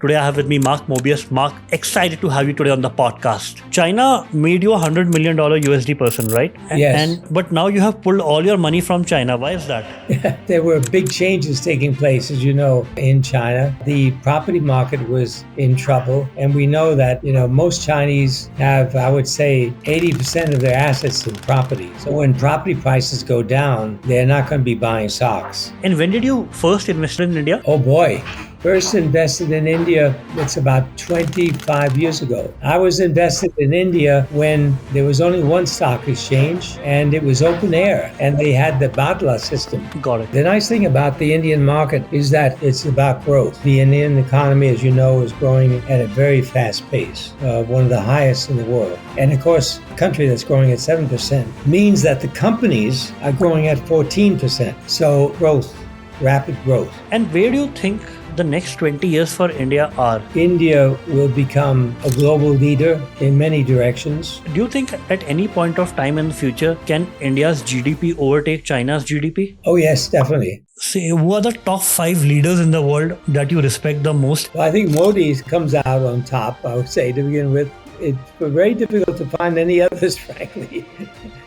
Today I have with me Mark Mobius. Mark, excited to have you today on the podcast. China made you $100 million USD person, right? Yes. But now you have pulled all your money from China. Why is that? There were big changes taking place, as you know, in China. The property market was in trouble. And we know that, most Chinese have, I would say, 80% of their assets in property. So when property prices go down, they're not going to be buying stocks. And when did you first invest in India? Oh boy. First invested in India, it's about 25 years ago. I was invested in India when there was only one stock exchange and it was open air and they had the Badla system. Got it. The nice thing about the Indian market is that it's about growth. The Indian economy, as you know, is growing at a very fast pace, one of the highest in the world. And of course, a country that's growing at 7% means that the companies are growing at 14%. So growth, rapid growth. And where do you think the next 20 years for India are? India will become a global leader in many directions. Do you think at any point of time in the future, can India's GDP overtake China's GDP? Oh, yes, definitely. Say, who are the top 5 leaders in the world that you respect the most? Well, I think Modi comes out on top, I would say, to begin with. It's very difficult to find any others, frankly.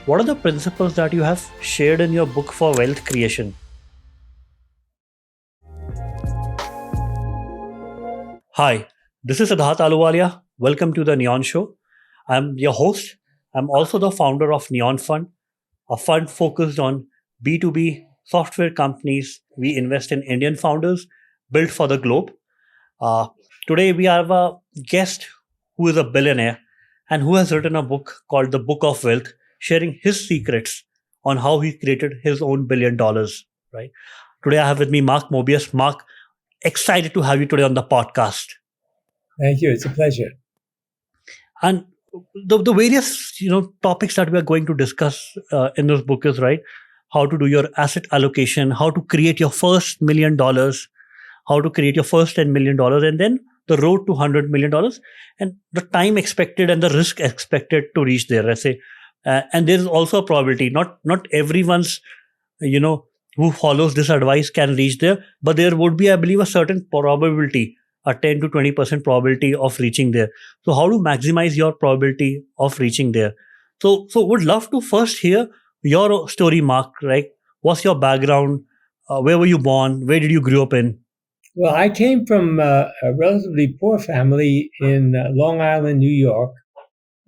What are the principles that you have shared in your book for wealth creation? Hi, this is Siddharth Aluwalia. Welcome to the Neon Show. I'm your host. I'm also the founder of Neon Fund, a fund focused on B2B software companies. We invest in Indian founders built for the globe. Today we have a guest who is a billionaire and who has written a book called The Book of Wealth, sharing his secrets on how he created his own $1 billion. Right. Today I have with me Mark Mobius. Mark, excited to have you today on the podcast. Thank you. It's a pleasure. And the various topics that we are going to discuss in this book is right, how to do your asset allocation, how to create your first $1 million, how to create your first $10 million, and then the road to $100 million, and the time expected and the risk expected to reach there. I say, and there is also a probability. Not everyone's who follows this advice can reach there, but there would be, I believe, a certain probability, a 10 to 20% probability of reaching there. So how to maximize your probability of reaching there? So would love to first hear your story, Mark, right? What's your background? Where were you born? Where did you grow up in? Well, I came from a relatively poor family in Long Island, New York.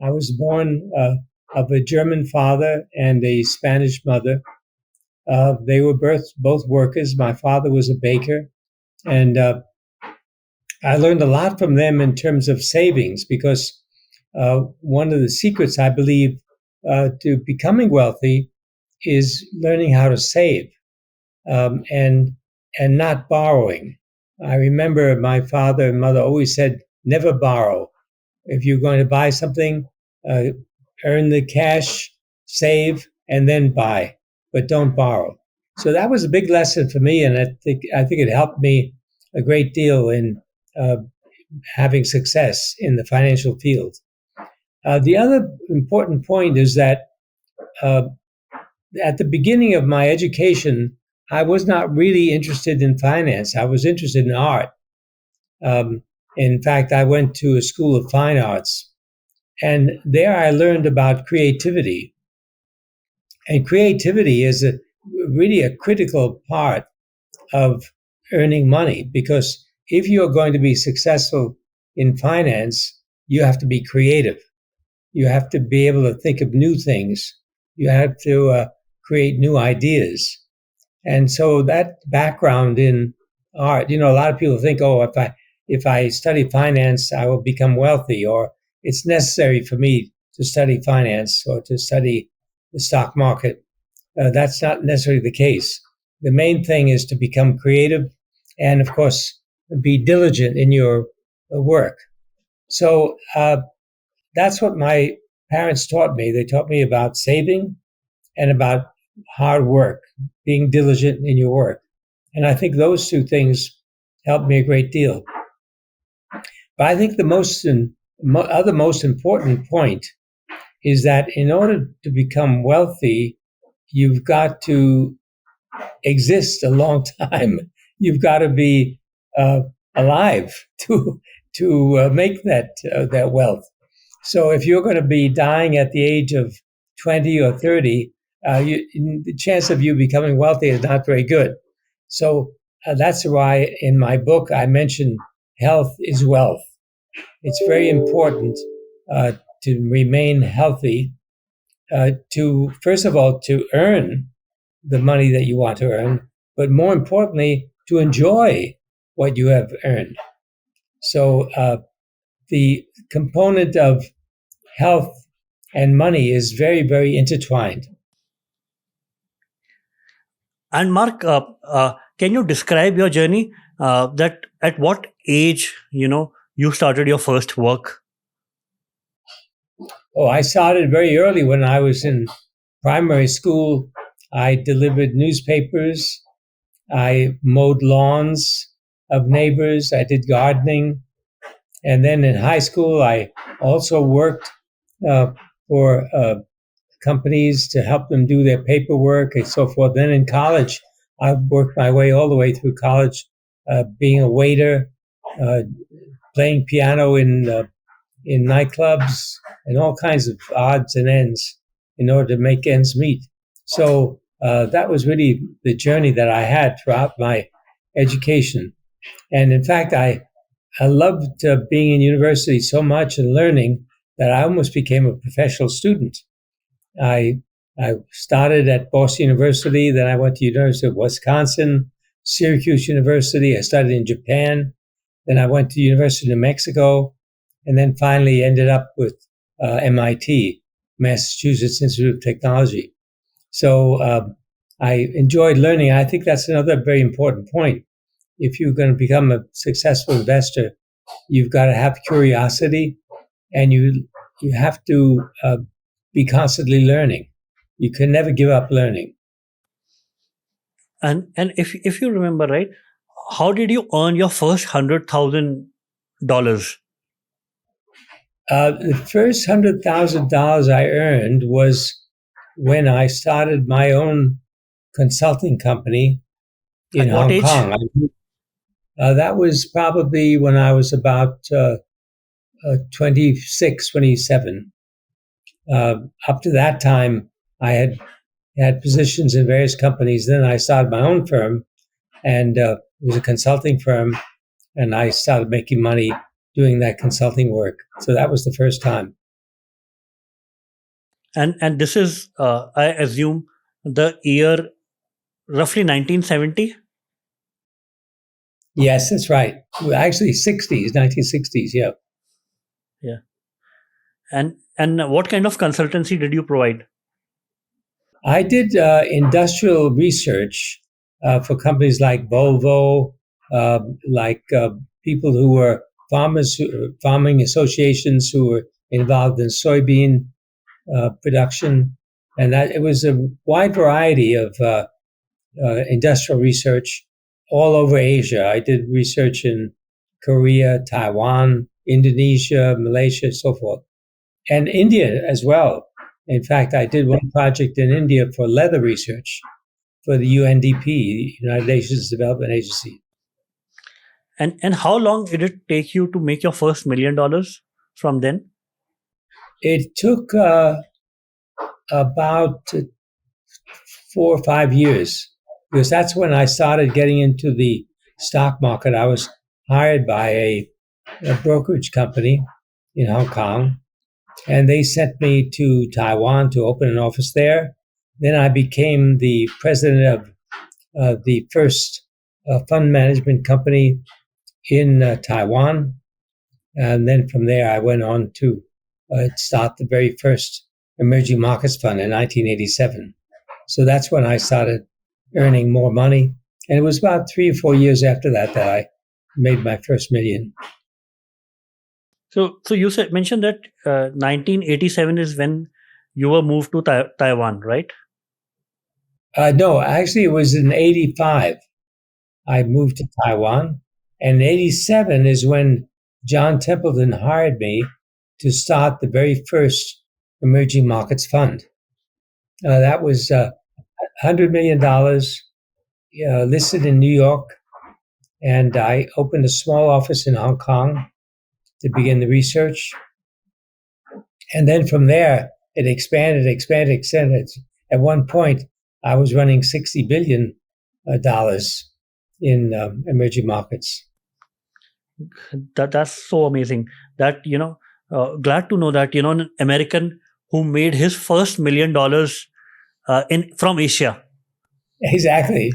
I was born of a German father and a Spanish mother. They were both workers. My father was a baker, and I learned a lot from them in terms of savings because one of the secrets, I believe, to becoming wealthy is learning how to save and not borrowing. I remember my father and mother always said, never borrow. If you're going to buy something, earn the cash, save, and then buy. But don't borrow. So that was a big lesson for me, and I think it helped me a great deal in having success in the financial field. The other important point is that at the beginning of my education, I was not really interested in finance. I was interested in art. In fact, I went to a school of fine arts, and there I learned about creativity. And creativity is really a critical part of earning money, because if you're going to be successful in finance, you have to be creative. You have to be able to think of new things. You have to create new ideas. And so that background in art, a lot of people think, oh, if I study finance, I will become wealthy, or it's necessary for me to study finance or to study the stock market. That's not necessarily the case. The main thing is to become creative and, of course, be diligent in your work. So that's what my parents taught me. They taught me about saving and about hard work, being diligent in your work. And I think those two things helped me a great deal. But I think the other most important point is that in order to become wealthy, you've got to exist a long time. You've got to be alive to make that wealth. So if you're going to be dying at the age of 20 or 30, the chance of you becoming wealthy is not very good. So that's why in my book I mention health is wealth. It's very important to remain healthy, to first of all to earn the money that you want to earn, but more importantly to enjoy what you have earned. So the component of health and money is very, very intertwined. And Mark, can you describe your journey? That at what age you started your first work? Oh, I started very early when I was in primary school. I delivered newspapers. I mowed lawns of neighbors. I did gardening. And then in high school, I also worked for companies to help them do their paperwork and so forth. Then in college, I worked my way all the way through college, being a waiter, playing piano in nightclubs, and all kinds of odds and ends in order to make ends meet. So that was really the journey that I had throughout my education. And in fact, I loved being in university so much and learning that I almost became a professional student. I started at Boston University, then I went to University of Wisconsin, Syracuse University. I studied in Japan. Then I went to University of New Mexico, and then finally ended up with MIT, Massachusetts Institute of Technology. So I enjoyed learning. I think that's another very important point. If you're going to become a successful investor, you've got to have curiosity, and you have to be constantly learning. You can never give up learning. And if you remember, right, how did you earn your first $100,000? The first $100,000 I earned was when I started my own consulting company in At what Hong age? Kong. That was probably when I was about 26, 27. Up to that time, I had positions in various companies. Then I started my own firm, and it was a consulting firm, and I started making money doing that consulting work. So that was the first time. And this is, I assume, the year roughly 1970. Yes, that's right. Well, actually, 1960s, yeah. Yeah. And what kind of consultancy did you provide? I did industrial research for companies like Volvo, like people who were farming associations who were involved in soybean production, and that it was a wide variety of industrial research all over Asia. I did research in Korea, Taiwan, Indonesia, Malaysia, so forth, and India as well. In fact, I did one project in India for leather research for the UNDP, the United Nations Development Agency. And how long did it take you to make your first $1,000,000 from then? It took about 4 or 5 years, because that's when I started getting into the stock market. I was hired by a brokerage company in Hong Kong, and they sent me to Taiwan to open an office there. Then I became the president of the first fund management company in Taiwan. And then from there, I went on to start the very first Emerging Markets Fund in 1987. So that's when I started earning more money. And it was about 3 or 4 years after that that I made my first million. So you mentioned that 1987 is when you were moved to Taiwan, right? No, actually, it was in 85. I moved to Taiwan. And in 87 is when John Templeton hired me to start the very first Emerging Markets Fund. That was $100 million, listed in New York. And I opened a small office in Hong Kong to begin the research. And then from there, it expanded. At one point, I was running $60 billion in emerging markets. That's so amazing. That glad to know that an American who made his first $1 million in from Asia. Exactly.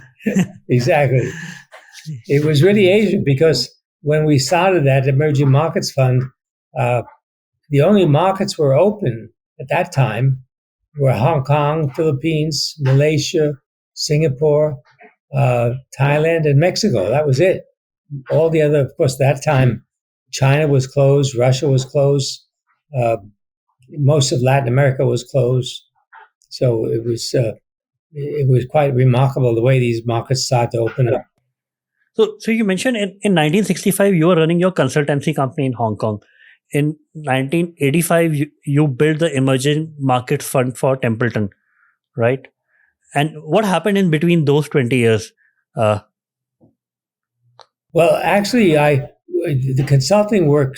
Exactly. It was really Asian because when we started that Emerging Markets Fund, the only markets were open at that time were Hong Kong, Philippines, Malaysia, Singapore, Thailand, and Mexico. That was it. All the other, of course, that time, China was closed, Russia was closed, most of Latin America was closed. So it was quite remarkable the way these markets started to open up. So you mentioned in 1965 you were running your consultancy company in Hong Kong. In 1985 you built the Emerging Markets Fund for Templeton, right? And what happened in between those 20 years? Well, actually, the consulting work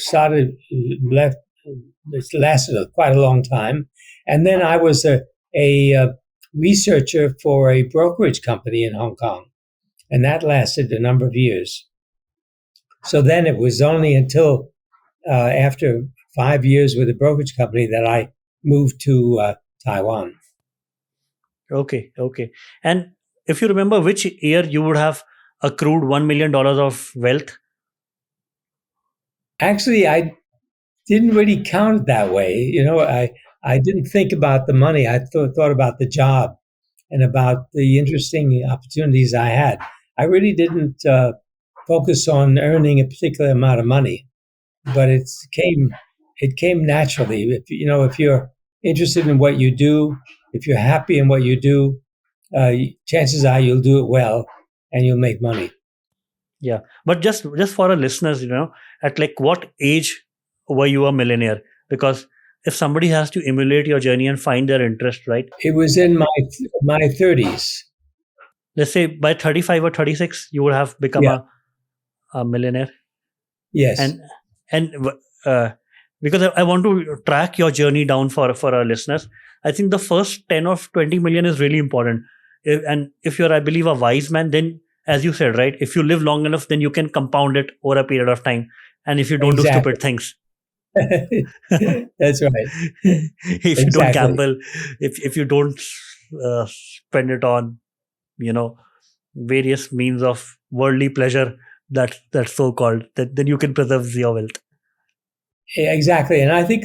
lasted quite a long time, and then I was a researcher for a brokerage company in Hong Kong, and that lasted a number of years. So then it was only until after 5 years with the brokerage company that I moved to Taiwan. Okay. And if you remember which year you would have accrued $1 million of wealth? Actually, I didn't really count it that way. I didn't think about the money. I thought about the job and about the interesting opportunities I had. I really didn't focus on earning a particular amount of money, but it came naturally. If you're interested in what you do, if you're happy in what you do, chances are you'll do it well and you'll make money. Yeah, but just for our listeners, at like what age were you a millionaire? Because if somebody has to emulate your journey and find their interest, right? It was in my 30s. Let's say by 35 or 36, you would have become a millionaire. Yes. And because I want to track your journey down for our listeners, I think the first 10 or 20 million is really important. And if you're, I believe, a wise man, then as you said, right, if you live long enough, then you can compound it over a period of time. And if you don't do stupid things. That's right. If you don't gamble, if you don't spend it on, various means of worldly pleasure, that's so called, then you can preserve your wealth. Exactly. And I think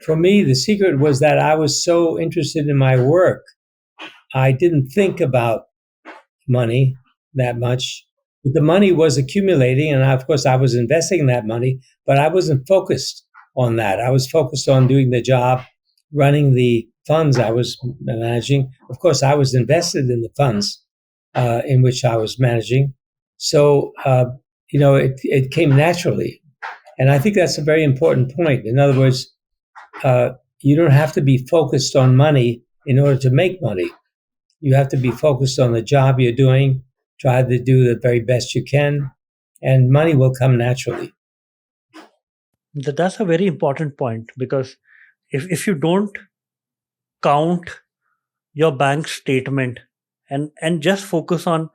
for me, the secret was that I was so interested in my work. I didn't think about money that much. The money was accumulating, and of course, I was investing that money, but I wasn't focused on that. I was focused on doing the job, running the funds I was managing. Of course, I was invested in the funds in which I was managing. So, it came naturally. And I think that's a very important point. In other words, you don't have to be focused on money in order to make money. You have to be focused on the job you're doing, try to do the very best you can, and money will come naturally. That's a very important point, because if you don't count your bank statement and just focus on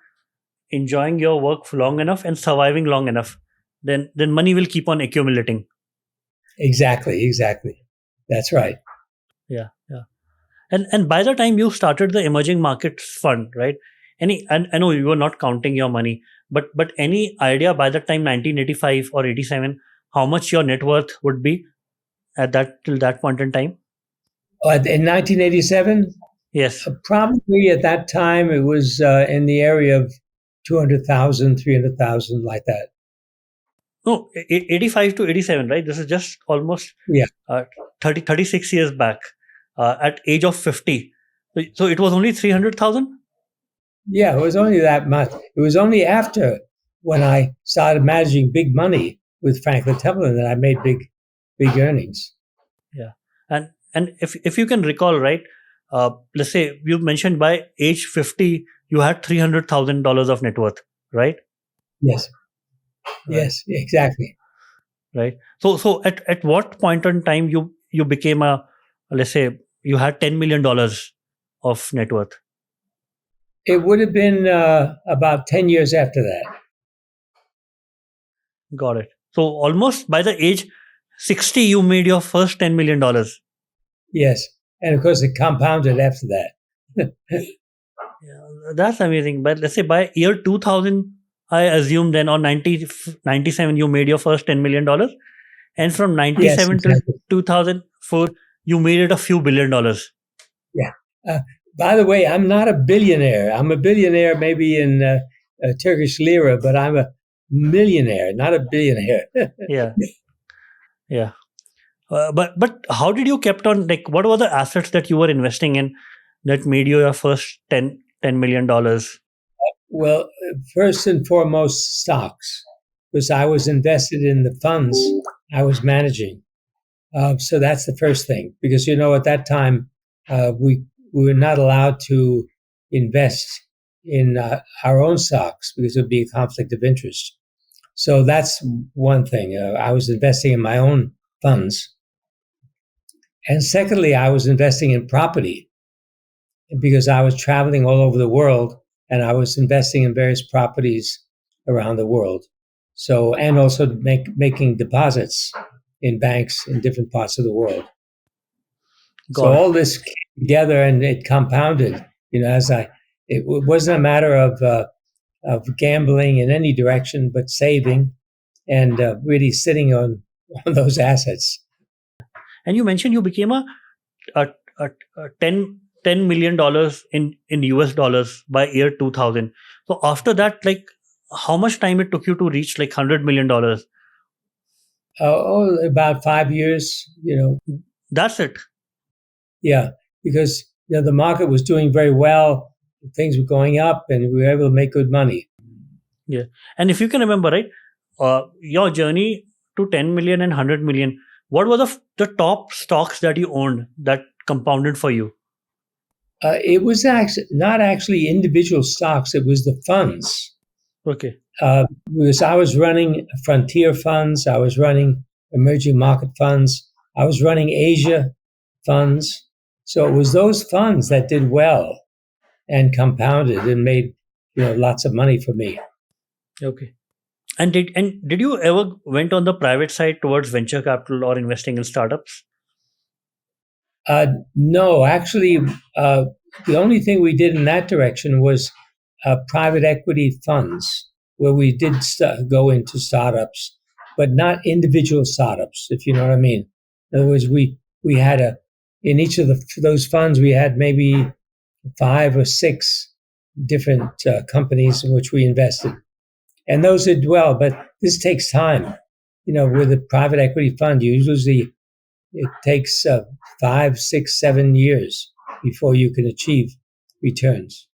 enjoying your work for long enough and surviving long enough, then money will keep on accumulating. Exactly. That's right. Yeah. And by the time you started the Emerging Markets Fund, right? I know you were not counting your money, but any idea by the time 1985 or 87 how much your net worth would be till that point in time? In 1987? Yes. Probably at that time it was in the area of 200,000, 300,000, like that. No, 85 to 87, right? This is just almost 36 years back. At age of 50. So it was only 300,000? Yeah, it was only that much. It was only after when I started managing big money with Franklin Templeton that I made big earnings. Yeah. And if you can recall, right, let's say you mentioned by age 50, you had $300,000 of net worth, right? Yes. right? Yes. Exactly. Right. So at what point in time you became a, let's say you had $10 million of net worth? It would have been about 10 years after that. Got it. So almost by the age 60, you made your first $10 million. Yes. And of course, it compounded after that. Yeah, that's amazing. But let's say by year 2000, I assume then, or 97, you made your first $10 million, and from Yes, 97 till exactly. 2004, you made it a few $1 billion. Yeah. Uh, by the way, I'm not a billionaire. I'm a billionaire maybe in Turkish lira, but I'm a millionaire, not a billionaire. Yeah, yeah. But how did you kept on, like, what were the assets that you were investing in that made you your first $10 million? Well, first and foremost, stocks, because I was invested in the funds I was managing. So that's the first thing, because at that time we were not allowed to invest in our own stocks because it would be a conflict of interest. So that's one thing. I was investing in my own funds, and secondly, I was investing in property because I was traveling all over the world, and I was investing in various properties around the world. So, and also making deposits in banks in different parts of the world. So Got it. all this came together and it compounded. It wasn't a matter of gambling in any direction, but saving and really sitting on those assets. And you mentioned you became a, a 10 million dollars in US dollars by year 2000. So after that, like, how much time it took you to reach like $100 million? About 5 years. That's it. Yeah, because the market was doing very well, things were going up, and we were able to make good money. Yeah. And if you can remember, right, your journey to 10 million and 100 million, what were the top stocks that you owned that compounded for you? It was actually not actually individual stocks; it was the funds. Okay. Because I was running frontier funds, I was running emerging market funds, I was running Asia funds. So it was those funds that did well and compounded and made lots of money for me. Okay. And did you ever went on the private side towards venture capital or investing in startups? No, actually, the only thing we did in that direction was private equity funds, where we did go into startups, but not individual startups, if you know what I mean. In other words, we had in each of those funds we had maybe 5 or 6 different companies in which we invested, and those did well. But this takes time. With a private equity fund, usually it takes 5, 6, 7 years before you can achieve returns.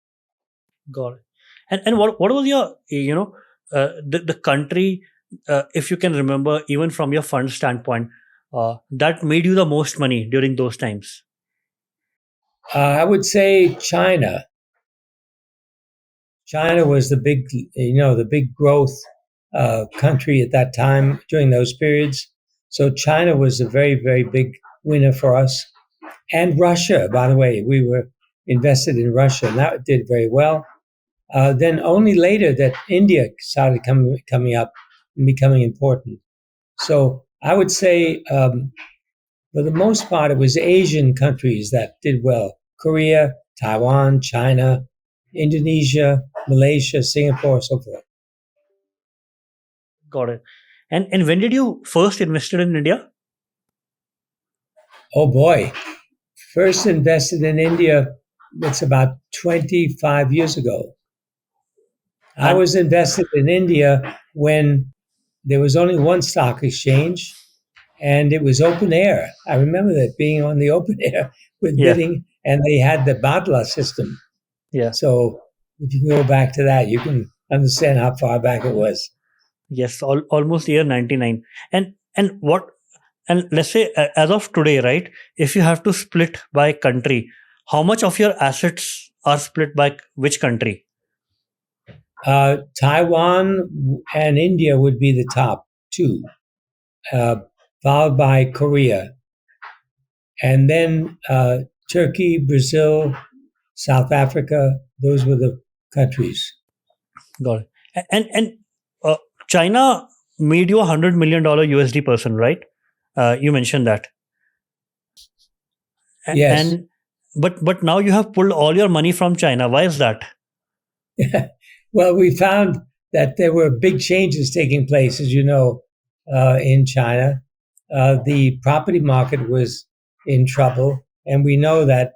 Got it. And what was your, the country, if you can remember, even from your fund standpoint, that made you the most money during those times? I would say China. China was the big growth country at that time during those periods. So China was a very, very big winner for us. And Russia, by the way, we were invested in Russia, and that did very well. Then only later that India started coming up and becoming important. So I would say, for the most part, it was Asian countries that did well: Korea, Taiwan, China, Indonesia, Malaysia, Singapore, so forth. Got it. And when did you first invested in India? Oh boy, first invested in India, it's about 25 years ago. I And was invested in India when there was only one stock exchange and it was open air. I remember that being on the open air with yeah, bidding, and they had the Badla system. yeah, So if you go back to that, you can understand how far back it was. yes, almost year 99. And what, and let's say, as of today, right? If you have to split by country, how much of your assets are split by which country? Taiwan and India would be the top two, followed by Korea, and then Turkey, Brazil, South Africa. Those were the countries. Got it. And uh, China made you $100 million USD person, right? You mentioned that. Yes. And but now you have pulled all your money from China. Why is that? Well, we found that there were big changes taking place, as you know, in China. The property market was in trouble, and we know that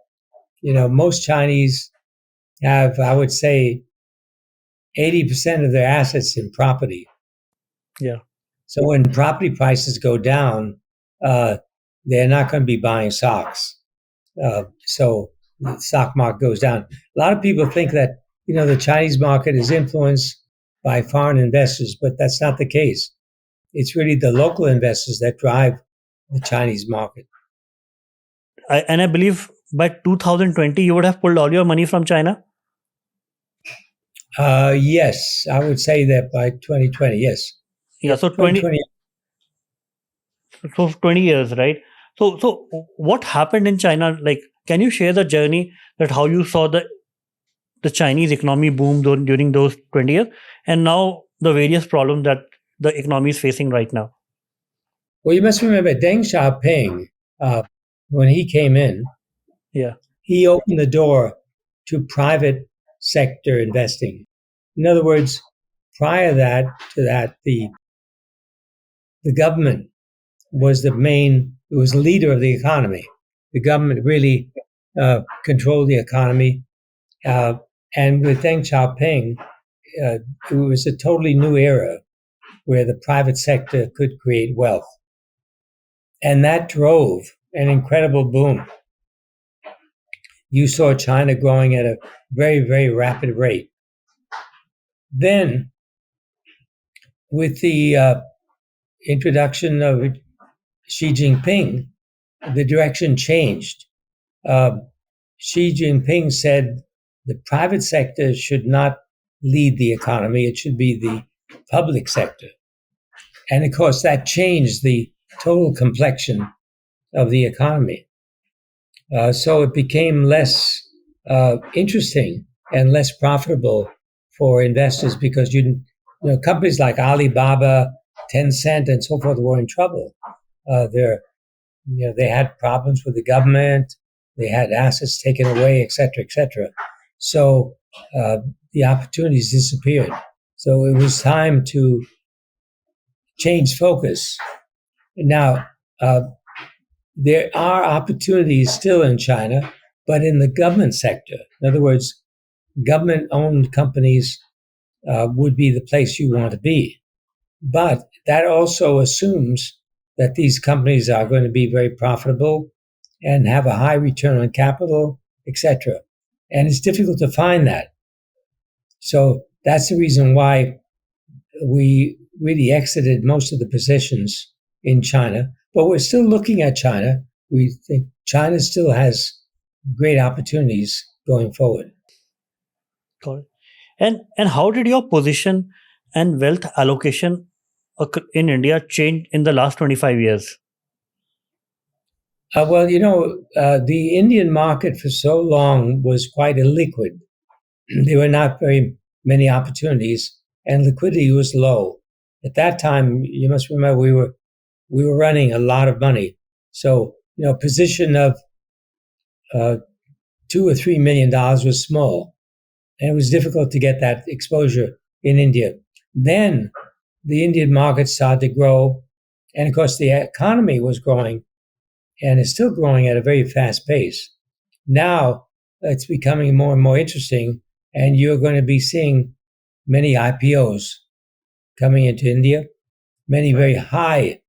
most Chinese have, I would say, 80% of their assets in property. Yeah. So when property prices go down, they're not going to be buying stocks. So the stock market goes down. A lot of people think that the Chinese market is influenced by foreign investors, but that's not the case. It's really the local investors that drive the Chinese market. And I believe by 2020 you would have pulled all your money from China. Yes, I would say that by 2020. Yes. Yeah. So 20 years, right? So what happened in China? Like, can you share the journey that how you saw the Chinese economy boom during those 20 years, and now the various problems that the economy is facing right now? Well, you must remember Deng Xiaoping, when he came in, Yeah. he opened the door to private sector investing. In other words, prior to that, the government was the leader of the economy. The government really controlled the economy. And with Deng Xiaoping, it was a totally new era where the private sector could create wealth. And that drove an incredible boom. You saw China growing at a very, very rapid rate. Then, with the introduction of Xi Jinping, the direction changed. Xi Jinping said the private sector should not lead the economy, it should be the public sector. And of course, that changed the total complexion of the economy. So it became less interesting and less profitable for investors because companies like Alibaba, Tencent, and so forth were in trouble. They had problems with the government, they had assets taken away, et cetera, et cetera. So the opportunities disappeared. So it was time to change focus. Now, there are opportunities still in China, but in the government sector. In other words, government-owned companies would be the place you want to be. But that also assumes that these companies are going to be very profitable and have a high return on capital, etc. And it's difficult to find that. So that's the reason why we really exited most of the positions in China. But we're still looking at China. We think China still has great opportunities going forward. Got it. And how did your position and wealth allocation in India change in the last 25 years? Well, the Indian market for so long was quite illiquid. There were not very many opportunities, and liquidity was low. At that time, you must remember we were running a lot of money. So, position of $2 or $3 million was small, and it was difficult to get that exposure in India. Then the Indian market started to grow, and of course the economy was growing, and is still growing at a very fast pace. Now it's becoming more and more interesting, and you're going to be seeing many IPOs coming into India, many very high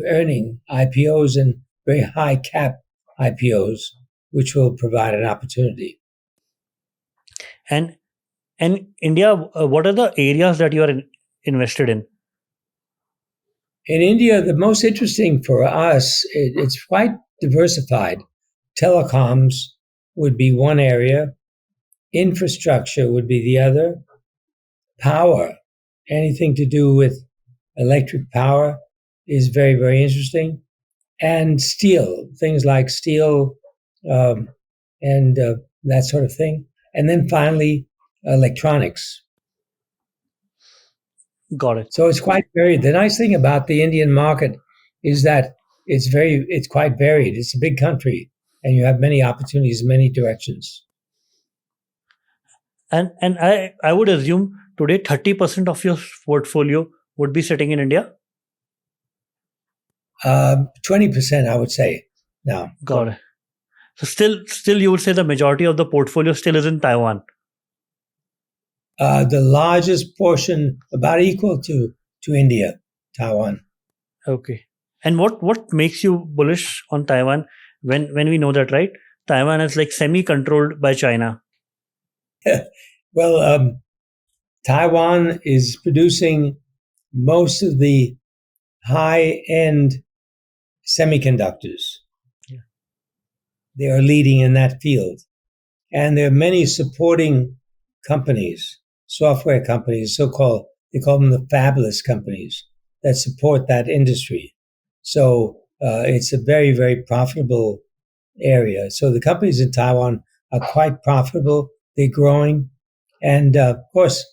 earning IPOs and very high cap IPOs, which will provide an opportunity. And India, what are the areas that you are invested in? In India, the most interesting for us, it's quite diversified. Telecoms would be one area, infrastructure would be the other, power, anything to do with electric power is very, very interesting. And steel, things like steel and that sort of thing. And then finally, electronics. Got it. So it's quite varied. The nice thing about the Indian market is that it's quite varied. It's a big country, and you have many opportunities in many directions. And I would assume today 30% of your portfolio would be sitting in India. 20%, I would say now. Got it. So still, you would say the majority of the portfolio still is in Taiwan. The largest portion, about equal to India, Taiwan. Okay. And what makes you bullish on Taiwan when we know that, right? Taiwan is like semi-controlled by China. Well, Taiwan is producing most of the high-end semiconductors. Yeah. They are leading in that field. And there are many supporting companies, software companies, they call them the fabless companies that support that industry. So it's a very, very profitable area. So the companies in Taiwan are quite profitable. They're growing. And of course,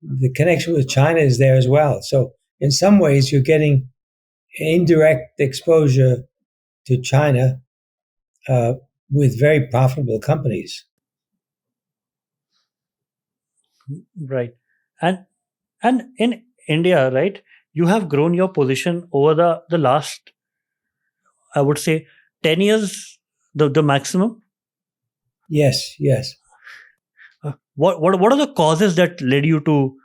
the connection with China is there as well. So in some ways, you're getting indirect exposure to China with very profitable companies. Right. And in India, right, you have grown your position over the last, I would say, 10 years, the maximum. Yes. What are the causes that led you to,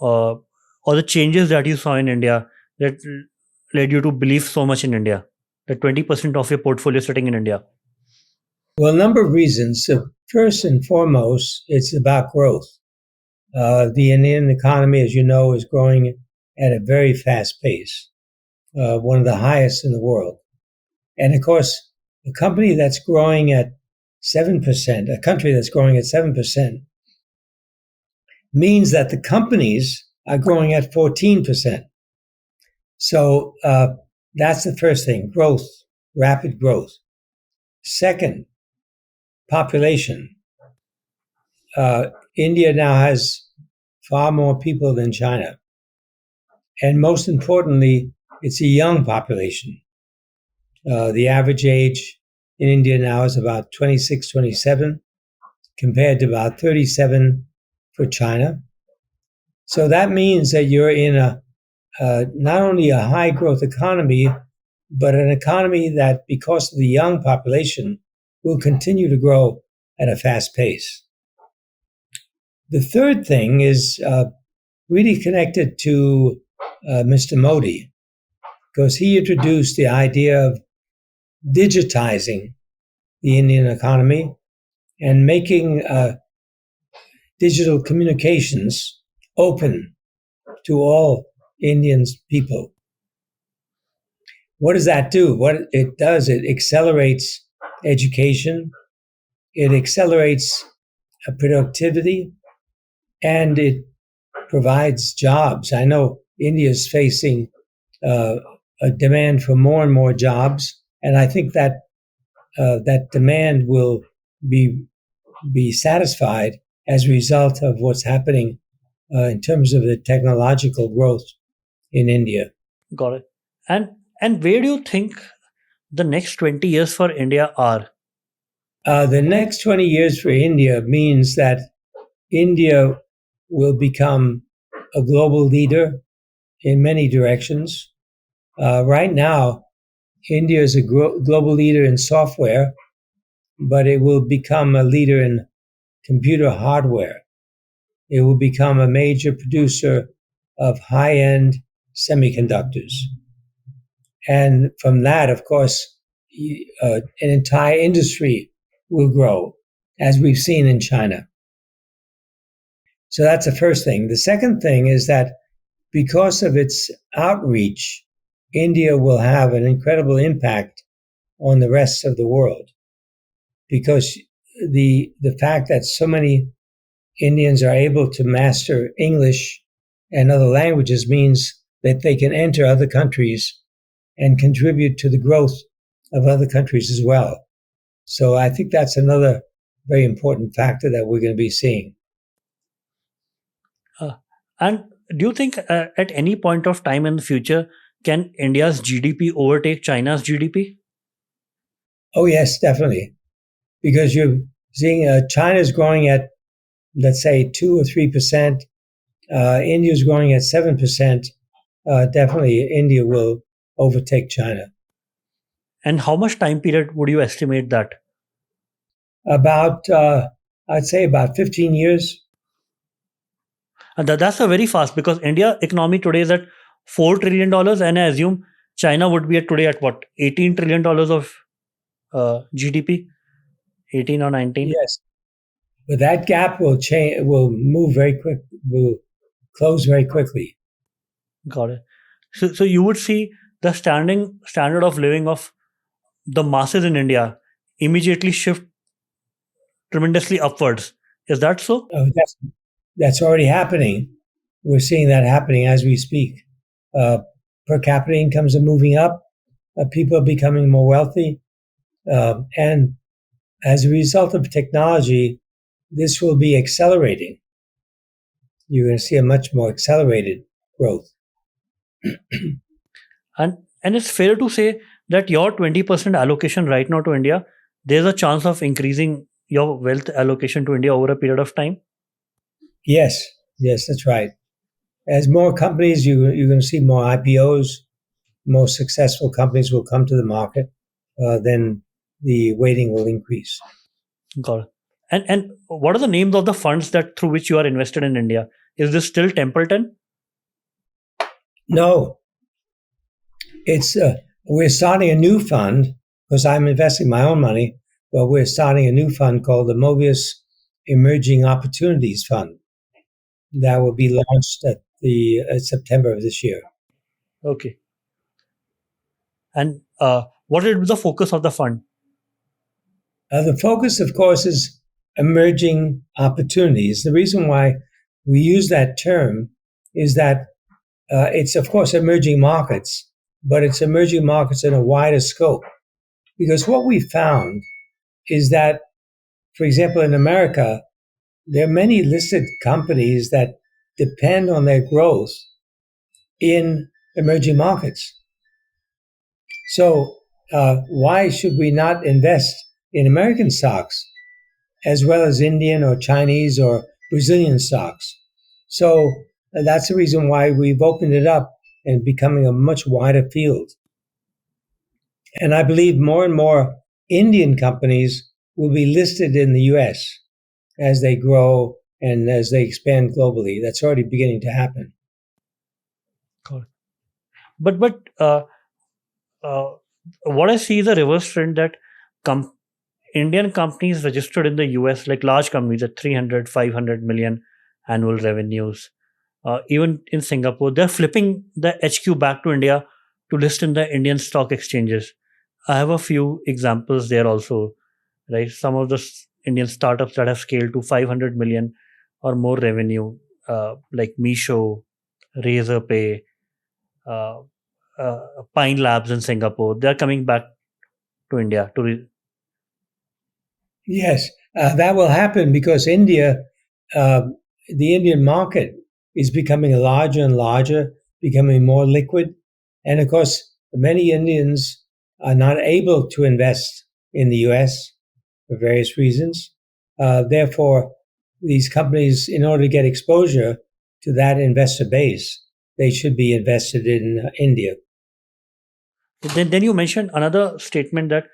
or the changes that you saw in India that led you to believe so much in India, that 20% of your portfolio sitting in India? Well, a number of reasons. First and foremost, it's about growth. The Indian economy, as you know, is growing at a very fast pace, one of the highest in the world. And of course, a company that's growing at 7%, a country that's growing at 7%, means that the companies are growing at 14%. So that's the first thing, growth, rapid growth. Second, population. India now has far more people than China. And most importantly, it's a young population. The average age in India now is about 26, 27, compared to about 37 for China. So that means that you're in not only a high growth economy, but an economy that, because of the young population, will continue to grow at a fast pace. The third thing is really connected to Mr. Modi, because he introduced the idea of digitizing the Indian economy and making digital communications open to all Indian people. What does that do? What it does, it accelerates education, it accelerates productivity, and it provides jobs. I know India is facing a demand for more and more jobs, and I think that that demand will be satisfied as a result of what's happening in terms of the technological growth in India. Got it. And where do you think the next 20 years for India are? The next 20 years for India means that India will become a global leader in many directions. Right now, India is a global leader in software, but it will become a leader in computer hardware. It will become a major producer of high-end semiconductors. And from that, of course, an entire industry will grow, as we've seen in China. So that's the first thing. The second thing is that because of its outreach, India will have an incredible impact on the rest of the world, because the fact that so many Indians are able to master English and other languages means that they can enter other countries and contribute to the growth of other countries as well. So I think that's another very important factor that we're going to be seeing. And do you think at any point of time in the future, can India's GDP overtake China's GDP? Oh, yes, definitely. Because you're seeing China's growing at, let's say, 2 or 3%. India's growing at 7%. Definitely, India will overtake China. And how much time period would you estimate that? About, I'd say about 15 years. And that's a very fast, because India economy today is at $4 trillion, and I assume China would be at today at what, $18 trillion of GDP, 18 or 19. Yes, but that gap will change. Will move very quick. Will close very quickly. Got it. So you would see the standard of living of the masses in India immediately shift tremendously upwards. Is that so? That's already happening. We're seeing that happening as we speak. Per capita incomes are moving up. People are becoming more wealthy. And as a result of technology, this will be accelerating. You're going to see a much more accelerated growth. And it's fair to say that your 20% allocation right now to India, there's a chance of increasing your wealth allocation to India over a period of time. Yes, that's right. As more companies, you're going to see more IPOs, more successful companies will come to the market, then the weighting will increase. Got it. And what are the names of the funds that through which you are invested in India? Is this still Templeton? No, it's we're starting a new fund because I'm investing my own money. But we're starting a new fund called the Mobius Emerging Opportunities Fund that will be launched at the September of this year. Okay. And what will be the focus of the fund? The focus, of course, is emerging opportunities. The reason why we use that term is that it's, of course, emerging markets, but it's emerging markets in a wider scope. Because what we found is that, for example, in America, there are many listed companies that depend on their growth in emerging markets. So why should we not invest in American stocks as well as Indian or Chinese or Brazilian stocks? So that's the reason why we've opened it up and becoming a much wider field. And I believe more and more Indian companies will be listed in the US as they grow and as they expand globally. That's already beginning to happen. Got it. But what I see is a reverse trend that Indian companies registered in the US, like large companies at 300, 500 million annual revenues, even in Singapore, they're flipping the HQ back to India to list in the Indian stock exchanges. I have a few examples there also, right? Some of the Indian startups that have scaled to 500 million or more revenue, like Meesho, Razorpay, uh, Pine Labs in Singapore, they're coming back to India to. Yes, that will happen because India, the Indian market is becoming larger and larger, becoming more liquid. And of course, many Indians are not able to invest in the US for various reasons. Therefore, these companies, in order to get exposure to that investor base, they should be invested in India. Then you mentioned another statement that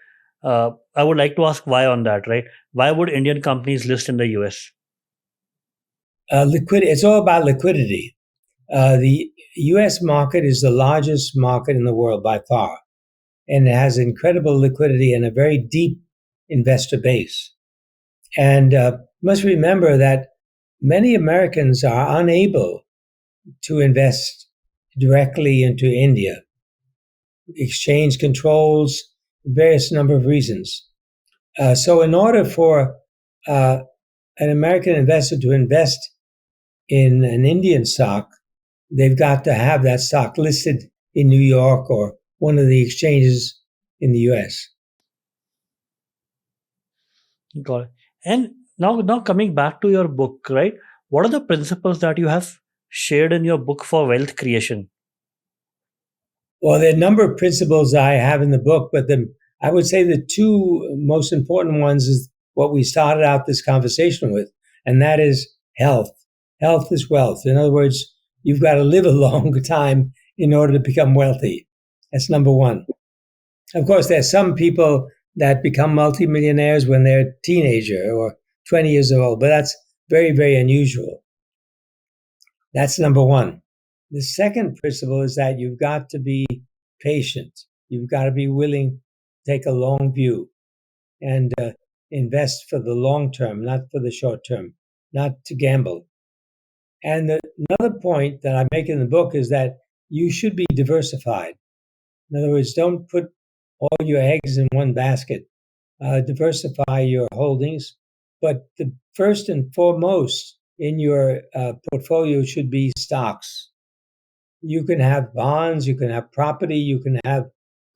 I would like to ask why on that, right? Why would Indian companies list in the US? Liquidity. It's all about liquidity. The U.S. market is the largest market in the world by far, and it has incredible liquidity and a very deep investor base. And must remember that many Americans are unable to invest directly into India. Exchange controls, various number of reasons. So in order for an American investor to invest in an Indian stock, they've got to have that stock listed in New York or one of the exchanges in the US. Got it. And now coming back to your book, right? What are the principles that you have shared in your book for wealth creation? Well, there are a number of principles I have in the book, but I would say the two most important ones is what we started out this conversation with, and that is health. Health is wealth. In other words, you've got to live a long time in order to become wealthy. That's number one. Of course, there's some people that become multimillionaires when they're a teenager or 20 years old, but that's very, very unusual. That's number one. The second principle is that you've got to be patient. You've got to be willing to take a long view and invest for the long term, not for the short term, not to gamble. And another point that I make in the book is that you should be diversified. In other words, don't put all your eggs in one basket. Diversify your holdings. But the first and foremost in your portfolio should be stocks. You can have bonds, you can have property, you can have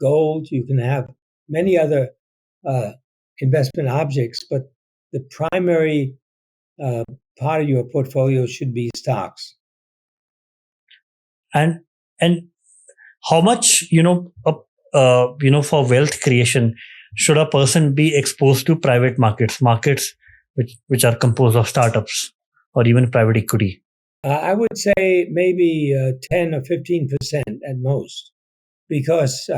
gold, you can have many other investment objects, but the primary part of your portfolio should be stocks. And how much for wealth creation should a person be exposed to private markets which are composed of startups or even private equity? I would say maybe 10 or 15% at most, because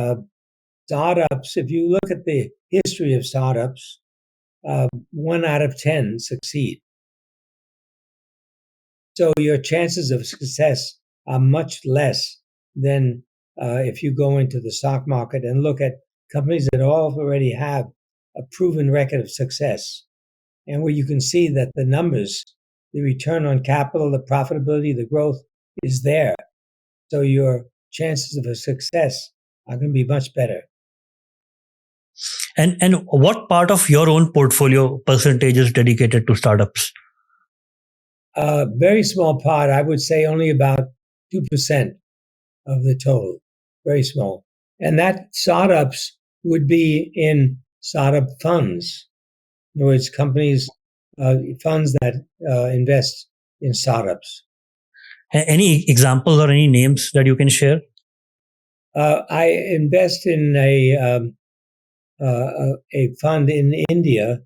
startups, if you look at the history of startups, 1 out of 10 succeed. So your chances of success are much less than if you go into the stock market and look at companies that already have a proven record of success, and where you can see that the numbers, the return on capital, the profitability, the growth is there. So your chances of a success are going to be much better. And what part of your own portfolio percentage is dedicated to startups? A very small part, I would say only about 2% of the total, very small. And that startups would be in startup funds. In other words, companies, funds that invest in startups. Any examples or any names that you can share? I invest in a fund in India,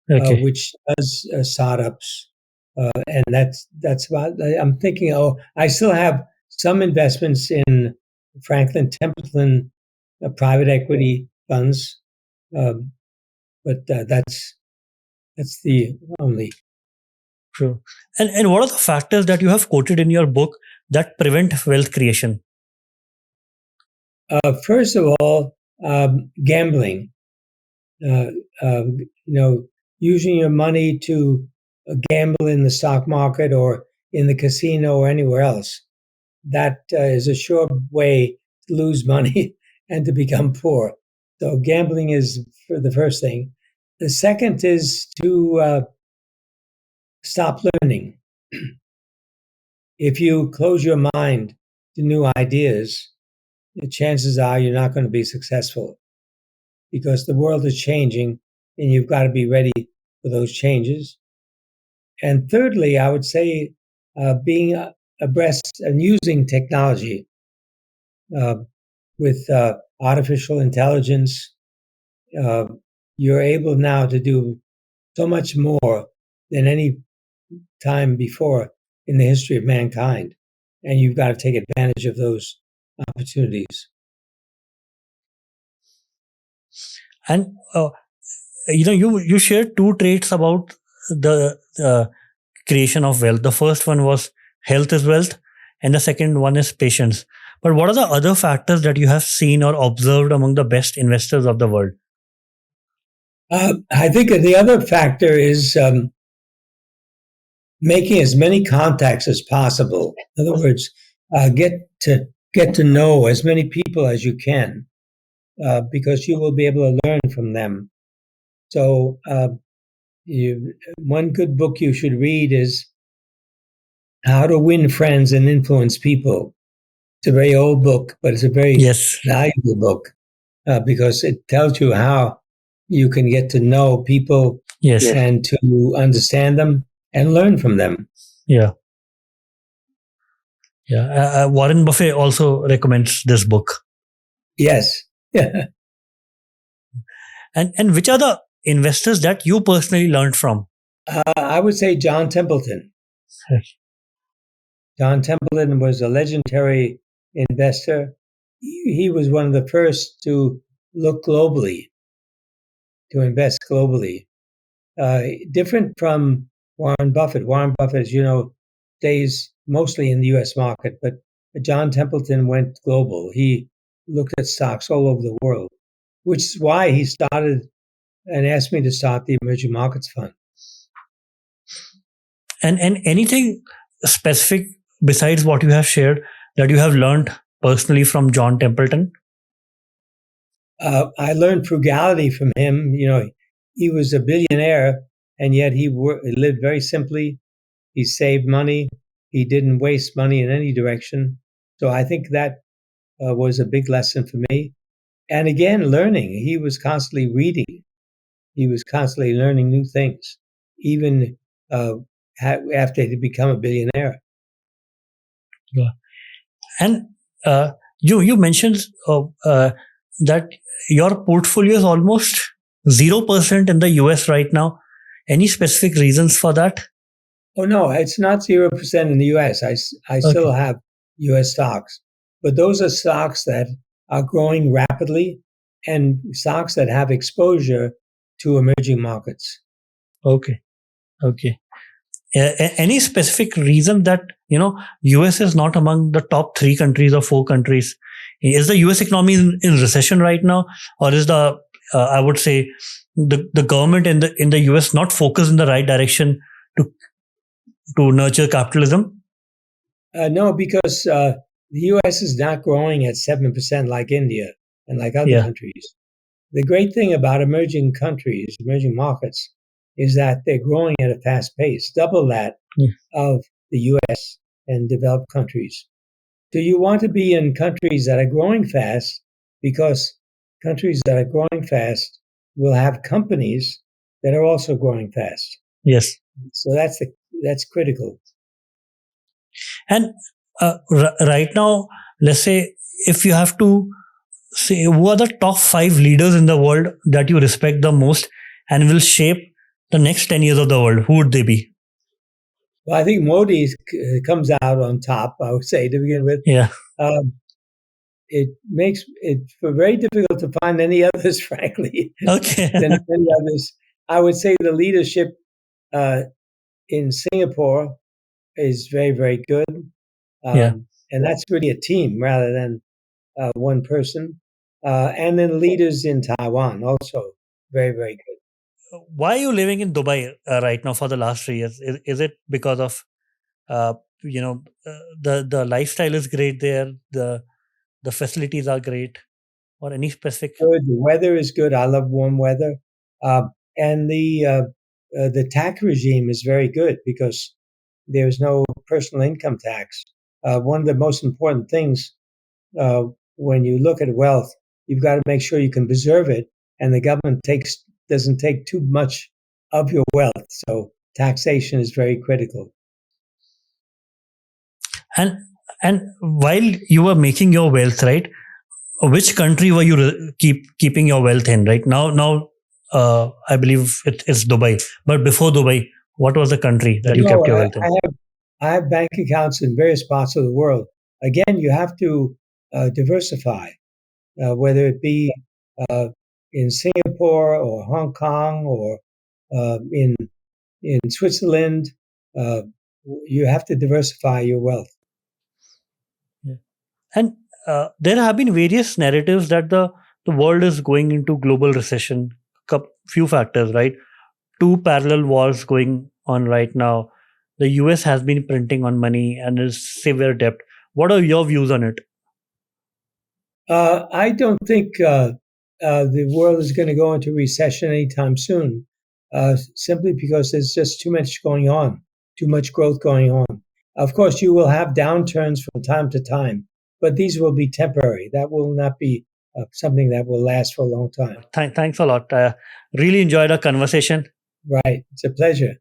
Okay. which does startups, and that's about. I'm thinking. Oh, I still have some investments in Franklin Templeton private equity funds, but that's the only. True. And what are the factors that you have quoted in your book that prevent wealth creation? First of all, gambling. Using your money to gamble in the stock market or in the casino or anywhere else. That is a sure way to lose money and to become poor. So gambling is for the first thing. The second is to stop learning. If you close your mind to new ideas, the chances are you're not going to be successful, because the world is changing and you've got to be ready for those changes. And thirdly, I would say being abreast and using technology with artificial intelligence. You're able now to do so much more than any time before in the history of mankind. And you've got to take advantage of those opportunities. And you shared two traits about the creation of wealth. The first one was health is wealth, and the second one is patience. But what are the other factors that you have seen or observed among the best investors of the world? I think the other factor is making as many contacts as possible. In other words, get to know as many people as you can, because you will be able to learn from them. So one good book you should read is How to Win Friends and Influence People. It's a very old book, but it's a very valuable book because it tells you how you can get to know people and to understand them and learn from them. Yeah. Warren Buffett also recommends this book. Yes. And which are the investors that you personally learned from? I would say John Templeton. John Templeton was a legendary investor. He was one of the first to look globally, to invest globally. Different from Warren Buffett. Warren Buffett, as you know, stays mostly in the U.S. market, but John Templeton went global. He looked at stocks all over the world, which is why he started and asked me to start the Emerging Markets Fund. And anything specific besides what you have shared that you have learned personally from John Templeton? I learned frugality from him. You know, he was a billionaire, and yet he lived very simply. He saved money. He didn't waste money in any direction. So I think that was a big lesson for me. And again, learning. He was constantly reading. He was constantly learning new things, even after he'd become a billionaire. Yeah. And you mentioned that your portfolio is almost 0% in the US right now. Any specific reasons for that? Oh, no, it's not 0% in the US. I still have US stocks, but those are stocks that are growing rapidly and stocks that have exposure to emerging markets. Okay. Any specific reason that US is not among the top 3 countries or 4 countries? Is the US economy in recession right now, or is the I would say the government in the US not focused in the right direction to nurture capitalism? No, because the US is not growing at 7% like India and like other countries. The great thing about emerging countries, emerging markets, is that they're growing at a fast pace, double that of the US and developed countries. So you want to be in countries that are growing fast, because countries that are growing fast will have companies that are also growing fast. Yes. So that's critical. And right now, let's say if you have to say who are the top 5 leaders in the world that you respect the most and will shape the next 10 years of the world, who would they be? Well, I think Modi comes out on top, I would say, to begin with. Yeah. It makes it very difficult to find any others, frankly, okay. than any others. I would say the leadership in Singapore is very, very good. And that's really a team rather than one person. And then leaders in Taiwan also very, very good. Why are you living in Dubai right now for the last 3 years? Is it because of the lifestyle is great there, the facilities are great, or any specific? Good. The weather is good. I love warm weather, and the tax regime is very good because there's no personal income tax. One of the most important things when you look at wealth, you've got to make sure you can preserve it, and the government doesn't take too much of your wealth. So taxation is very critical. And while you were making your wealth, right, which country were you keeping your wealth in? Right now, I believe it's Dubai. But before Dubai, what was the country that you kept your wealth in? I have bank accounts in various parts of the world. Again, you have to diversify, whether it be in Singapore or Hong Kong or in Switzerland. You have to diversify your wealth. Yeah. And there have been various narratives that the world is going into global recession. Few factors, right? 2 parallel wars going on right now. The US has been printing on money and is severe debt. What are your views on it? I don't think the world is going to go into recession anytime soon. simply because there's just too much going on, too much growth going on. Of course, you will have downturns from time to time, but these will be temporary. That will not be something that will last for a long time. Thanks a lot. Really enjoyed our conversation. Right. It's a pleasure.